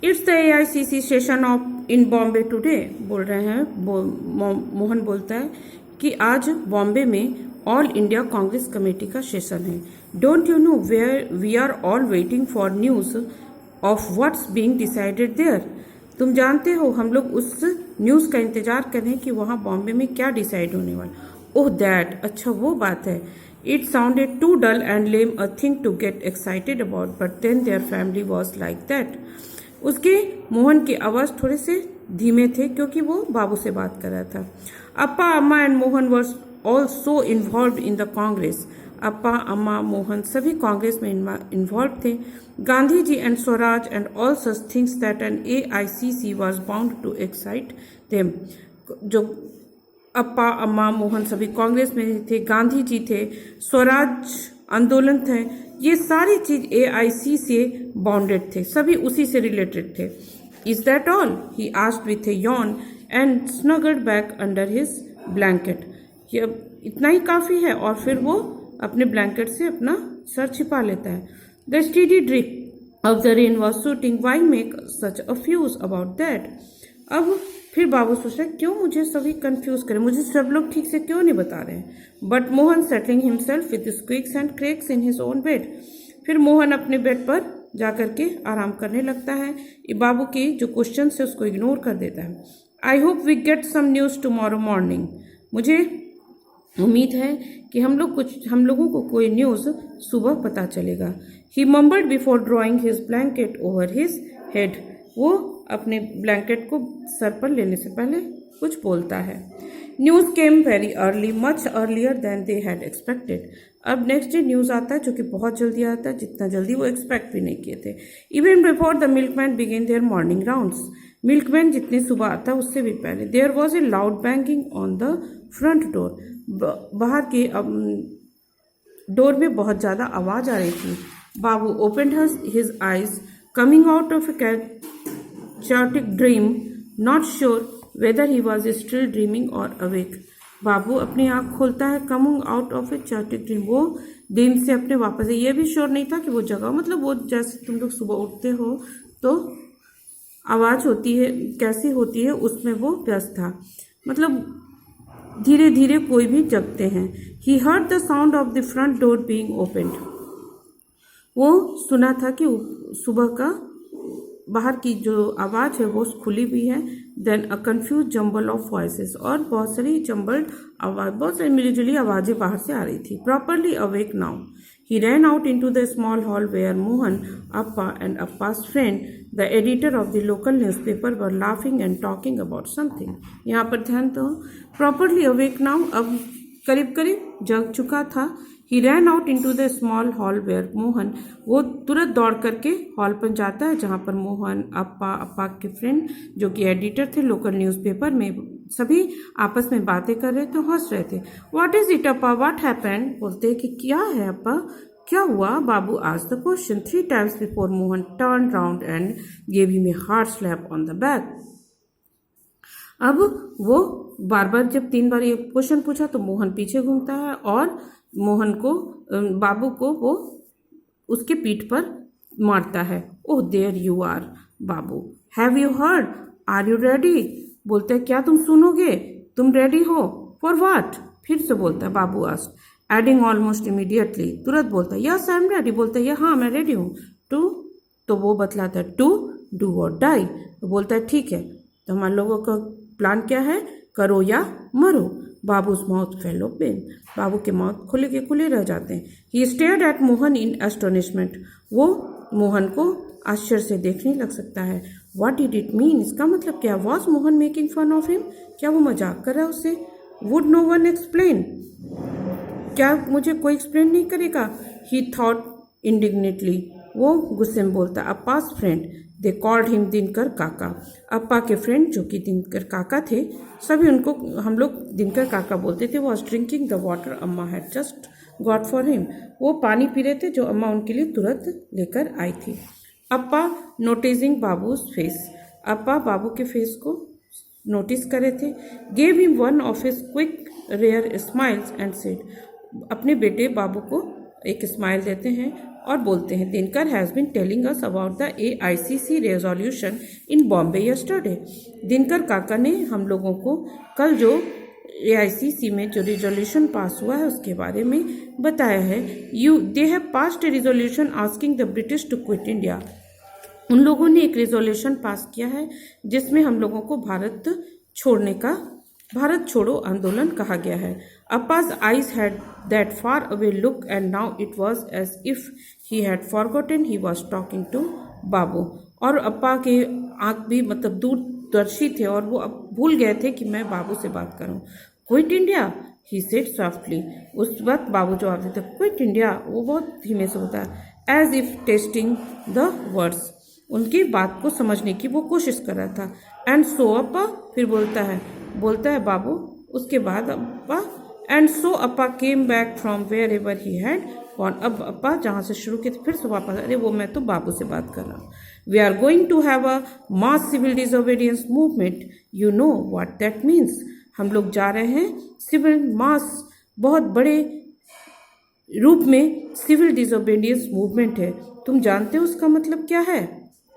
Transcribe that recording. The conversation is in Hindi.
It's the AICC session of in Bombay today, बोल रहे हैं मोहन बोलता है कि आज बॉम्बे में ऑल इंडिया कांग्रेस कमेटी का सेशन है। Don't you know where we are all waiting for news of what's being decided there. तुम जानते हो हम लोग उस न्यूज का इंतजार कर रहे हैं कि वहां बॉम्बे में क्या डिसाइड होने वाला। ओह दैट, अच्छा वो बात है। It sounded too dull and lame a thing to get excited about, but then their family was like that. उसके मोहन की आवाज थोड़े से धीमे थे क्योंकि वो बाबू से बात कर रहा था। Appa Amma and Mohan were all so involve in the Congress. Appa Amma Mohan सभी कांग्रेस में इन्वॉल्व थे। Gandhi ji and Swaraj and all such things that an AICC was bound to excite them. जो अप्पा अम्मा मोहन सभी कांग्रेस में थे, गांधी जी थे, स्वराज आंदोलन थे, ये सारी चीज AIC से बाउंडेड थे, सभी उसी से रिलेटेड थे। Is that all, he asked with A Yon and snuggled back under his blanket. ये इतना ही काफी है, और फिर वो अपने ब्लैंकेट से अपना सर छिपा लेता है। The steady drip of the rain was soothing, why make such a fuss about that. अब फिर बाबू सोच रहे क्यों मुझे सभी कंफ्यूज करें, मुझे सब लोग ठीक से क्यों नहीं बता रहे हैं। But Mohan settling himself with squeaks and creaks in his own bed. फिर मोहन अपने बेड पर जाकर के आराम करने लगता है। बाबू की जो क्वेश्चन है उसको इग्नोर कर देता है। I hope we get some news tomorrow morning. मुझे उम्मीद है कि हम लोगों को कोई न्यूज सुबह पता चलेगा। He mumbled before drawing his blanket over his head. वो अपने ब्लैंकेट को सर पर लेने से पहले कुछ बोलता है। News came very early, much earlier than they had expected. अब नेक्स्ट डे न्यूज आता है जो कि बहुत जल्दी आता है, जितना जल्दी वो एक्सपेक्ट भी नहीं किए थे। Even before the milkman began their morning rounds. Milkman जितनी सुबह आता है उससे भी पहले। There was a loud banging on the front door. बाहर के डोर में बहुत ज्यादा आवाज आ रही थी। Babu opened his eyes coming out of a chaotic dream, not sure whether he was still dreaming or awake. बाबू अपनी आंख खोलता है, coming out of a chaotic dream, वो दिन से अपने वापस है। ये भी श्योर नहीं था कि वो जगह, मतलब वो जैसे तुम लोग सुबह उठते हो तो आवाज होती है कैसी होती है, उसमें वो व्यस्त था। मतलब धीरे धीरे कोई भी जगते हैं। He heard the sound of the front door being opened. वो सुना था कि सुबह का बाहर की जो आवाज है वो खुली हुई है। Then a confused jumble of voices, और बहुत सारी जम्बल्ड आवाज, बहुत सारी मिलीजुली आवाजें बाहर से आ रही थी। Properly awake now, he ran out into the small hall where Mohan, Appa and Appa's friend the editor of the local newspaper were laughing and talking about something. यहाँ पर ध्यान दो, प्रॉपरली अवेक नाउ, अब करीब करीब जग चुका था। He ran out into the small hall where Mohan, वो तुरंत दौड़ करके हॉल पर जाता है जहाँ पर मोहन, अप्पा के फ्रेंड जो कि एडिटर थे लोकल न्यूज़पेपर में, सभी आपस में बातें कर रहे थे, हंस रहे थे। What is it Appa, what happened, बोलते कि क्या है अप्पा, क्या हुआ। Babu asked the question 3 times before Mohan turn round and gave him a hard slap on the back. अब वो बार बार जब 3 बार ये क्वेश्चन पूछा तो मोहन पीछे घूमता है और मोहन को, बाबू को वो उसके पीठ पर मारता है। Oh there you are Babu, have you heard, are you ready, बोलते हैं क्या तुम सुनोगे, तुम रेडी हो, फॉर व्हाट, फिर से बोलता है बाबू आस्क्ड, एडिंग ऑलमोस्ट इमीडिएटली, तुरंत बोलता है यस आई एम रेडी, बोलता है हाँ मैं रेडी हूँ। टू, तो वो बतलाता है टू डू और डाई, तो बोलता है ठीक है तो हम लोगों का प्लान क्या है, करो या मरो। बाबू's mouth fell open, बाबू के माउथ खुले के खुले रह जाते हैं। He stared at Mohan in astonishment, वो मोहन को आश्चर्य से देखने लग सकता है। What did it mean, इसका मतलब क्या। Was Mohan making fun of him, क्या वो मजाक कर रहा है उससे। Would no one explain, क्या मुझे कोई एक्सप्लेन नहीं करेगा। He thought indignantly, वो गुस्से में बोलता Appa's friend, they called him Dinkar Kaka, Appa के फ्रेंड जो कि दिनकर काका थे, सभी उनको हम लोग दिनकर काका बोलते थे। वॉज ड्रिंकिंग द वाटर अम्मा had just got for him, वो पानी पी रहे थे जो अम्मा उनके लिए तुरंत लेकर आई थी। अप्पा नोटिसिंग बाबूज फेस, अप्पा बाबू के फेस को नोटिस कर रहे थे। Gave him one of his quick rare smiles and said, अपने बेटे बाबू को एक स्माइल देते हैं और बोलते हैं, Dinkar has been telling us about the AICC resolution in Bombay yesterday. Dinkar काका ने हम लोगों को कल जो AICC में जो रिजोल्यूशन पास हुआ है उसके बारे में बताया है। They have passed a resolution asking the British to quit India. उन लोगों ने एक रिजोल्यूशन पास किया है जिसमें हम लोगों को भारत छोड़ो आंदोलन कहा गया है। अप्पा's eyes had that far away look and now it was as if he had forgotten he was talking to बाबू। और अप्पा के आंख भी मतलब दूरदर्शी थे और वो अब भूल गए थे कि मैं बाबू से बात करूं। Quit India, he said softly. उस वक्त बाबू जवाब देते, क्विट इंडिया, वो बहुत धीमे से होता है, as if testing the words, उनकी बात को समझने की वो कोशिश कर रहा था। एंड सो अप्पा, फिर बोलता है बाबू, उसके बाद Appa, and so Appa came back from where ever he had gone. अब अप्पा जहाँ से शुरू किए फिर से वापस, अरे वो मैं तो बाबू से बात कर रहा हूँ। We are going to have a mass civil disobedience movement, you know what that means. हम लोग जा रहे हैं सिविल मास, बहुत बड़े रूप में सिविल डिसोबीडियंस मूवमेंट है, तुम जानते हो उसका मतलब क्या है?